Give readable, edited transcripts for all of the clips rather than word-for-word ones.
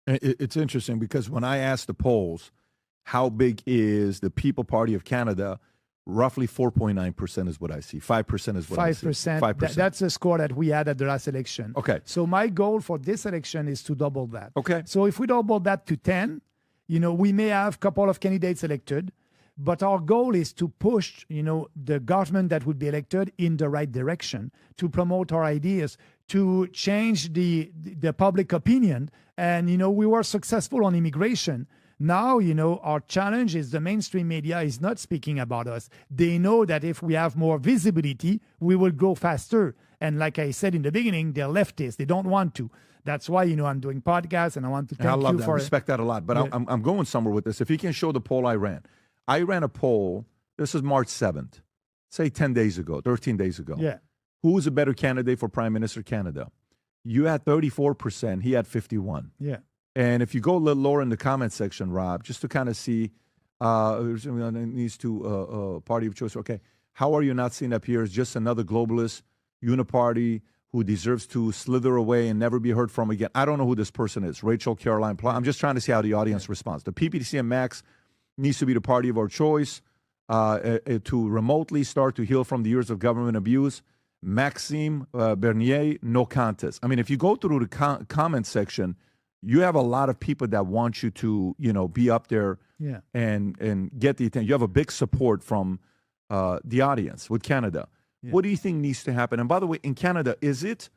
It's interesting because when I asked the polls, how big is the People Party of Canada? Roughly 4.9% is what I see. 5% is what I see. 5%. 5%. That's the score that we had at the last election. Okay. So my goal for this election is to double that. Okay. So if we double that to 10, we may have a couple of candidates elected, but our goal is to push, the government that would be elected in the right direction, to promote our ideas, to change the public opinion. And, we were successful on immigration. Now, our challenge is the mainstream media is not speaking about us. They know that if we have more visibility, we will grow faster. And like I said in the beginning, they're leftists. They don't want to. That's why, I'm doing podcasts, and I want to thank I love you that. for I respect that a lot. But Yeah. I'm going somewhere with this. If you can show the poll I ran a poll. This is March 7th, say 10 days ago, 13 days ago. Yeah. Who was a better candidate for Prime Minister Canada? You had 34%. He had 51%. Yeah. And if you go a little lower in the comment section, Rob, just to kind of see these two party of choice. Okay, how are you not seeing up here as just another globalist uniparty who deserves to slither away and never be heard from again? I don't know who this person is. Rachel Caroline Pla. I'm just trying to see how the audience responds. The PPTC and Max needs to be the party of our choice to remotely start to heal from the years of government abuse. Maxime Bernier, no contest. I mean, if you go through the comment section, you have a lot of people that want you to, be up there and get the attention. You have a big support from the audience with Canada. Yeah. What do you think needs to happen? And by the way, in Canada, is it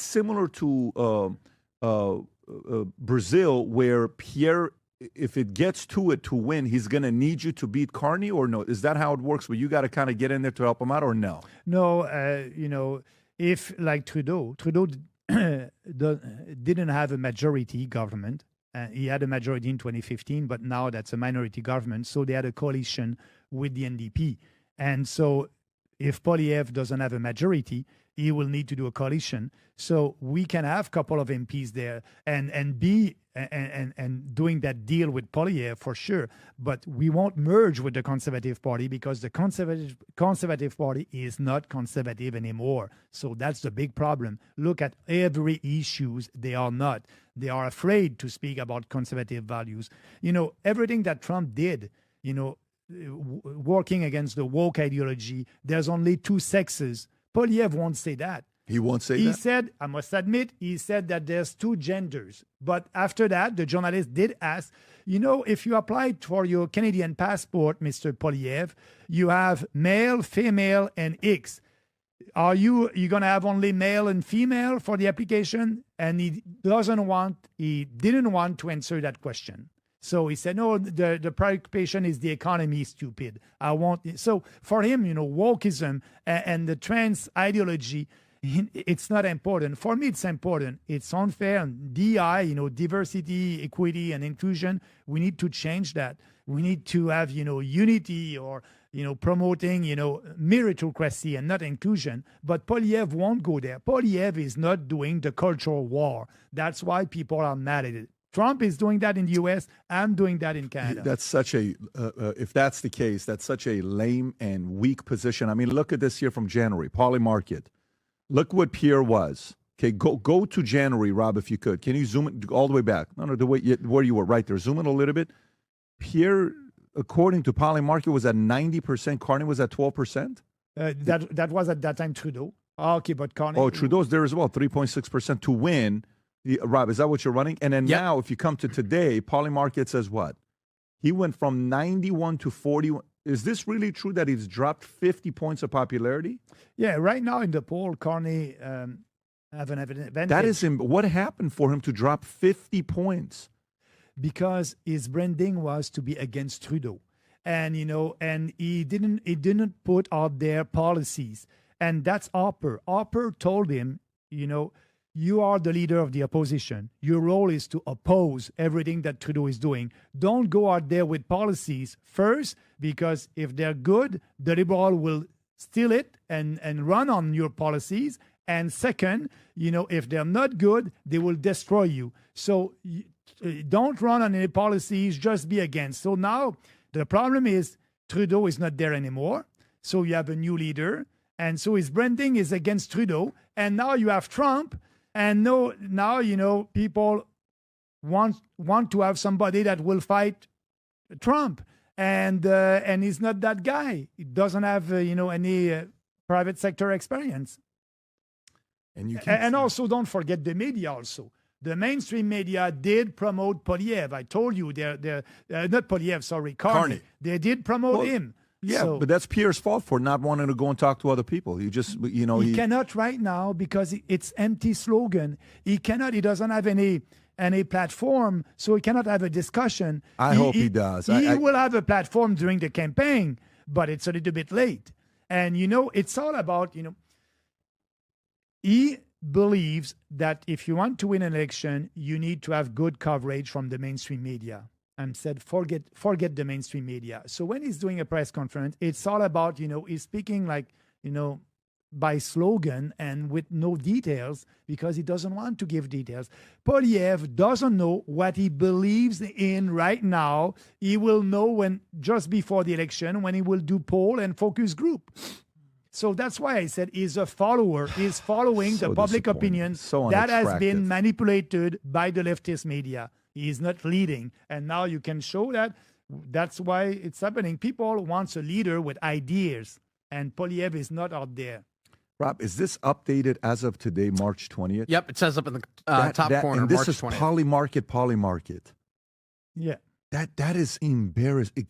similar to Brazil, where Pierre, if it gets to it to win, he's going to need you to beat Carney, or no? Is that how it works, where you got to kind of get in there to help him out, or no? No, if like Trudeau didn't have a majority government. He had a majority in 2015, but now that's a minority government. So they had a coalition with the NDP. And so if Poilievre doesn't have a majority, he will need to do a coalition. So we can have a couple of MPs there and doing that deal with Poilievre for sure. But we won't merge with the Conservative Party because the Conservative Party is not conservative anymore. So that's the big problem. Look at every issues. They are not. They are afraid to speak about conservative values. Everything that Trump did, working against the woke ideology, there's only two sexes. Poilievre won't say that. He won't say that? He said, I must admit, that there's two genders. But after that, the journalist did ask, if you applied for your Canadian passport, Mr. Poilievre, you have male, female, and X. Are you going to have only male and female for the application? And he didn't want to answer that question. So he said, no, the preoccupation is the economy, stupid. So for him, wokeism and the trans ideology, it's not important. For me, it's important. It's unfair. And DI, diversity, equity, and inclusion, we need to change that. We need to have, unity or, promoting, meritocracy and not inclusion. But Poilievre won't go there. Poilievre is not doing the cultural war. That's why people are mad at it. Trump is doing that in the U.S. I'm doing that in Canada. That's such a, if that's the case, that's such a lame and weak position. I mean, look at this here from January, Poly Market. Look what Pierre was. Okay, go to January, Rob, if you could. Can you zoom it all the way back? No, the way where you were right there. Zoom in a little bit. Pierre, according to Poly Market, was at 90%. Carney was at 12%. That was at that time Trudeau. Okay, but Carney. Oh, Trudeau's there as well, 3.6% to win. Rob, is that what you're running? And then now, if you come to today, Poly Market says what? He went from 91 to 41. Is this really true that he's dropped 50 points of popularity? Yeah, right now in the poll, Carney have an advantage. That is him. What happened for him to drop 50 points? Because his branding was to be against Trudeau. And, and he didn't put out their policies. And that's Harper. Harper told him, you are the leader of the opposition. Your role is to oppose everything that Trudeau is doing. Don't go out there with policies first, because if they're good, the Liberal will steal it and run on your policies. And second, if they're not good, they will destroy you. So don't run on any policies, just be against. So now the problem is Trudeau is not there anymore. So you have a new leader. And so his branding is against Trudeau. And now you have Trump. And now, people want to have somebody that will fight Trump, and he's not that guy. He doesn't have any private sector experience. And also, don't forget the media. Also, the mainstream media did promote Poilievre. I told you, they're not Poilievre. Sorry, Carney. They did promote him. Yeah, so, but that's Pierre's fault for not wanting to go and talk to other people. He just, he cannot right now because it's empty slogan. He cannot. He doesn't have any platform, so he cannot have a discussion. I hope he does. He will have a platform during the campaign, but it's a little bit late. And it's all about he believes that if you want to win an election, you need to have good coverage from the mainstream media. And said, forget the mainstream media. So when he's doing a press conference, it's all about, he's speaking like, by slogan and with no details because he doesn't want to give details. Poilievre doesn't know what he believes in right now. He will know just before the election when he will do poll and focus group. So that's why I said he's a follower. He's following the public opinion that has been manipulated by the leftist media. He is not leading. And now you can show that. That's why it's happening. People want a leader with ideas. And Poilievre is not out there. Rob, is this updated as of today, March 20th? Yep, it says up in the top corner, and this March is 20th. Polymarket. Yeah. That is embarrassing.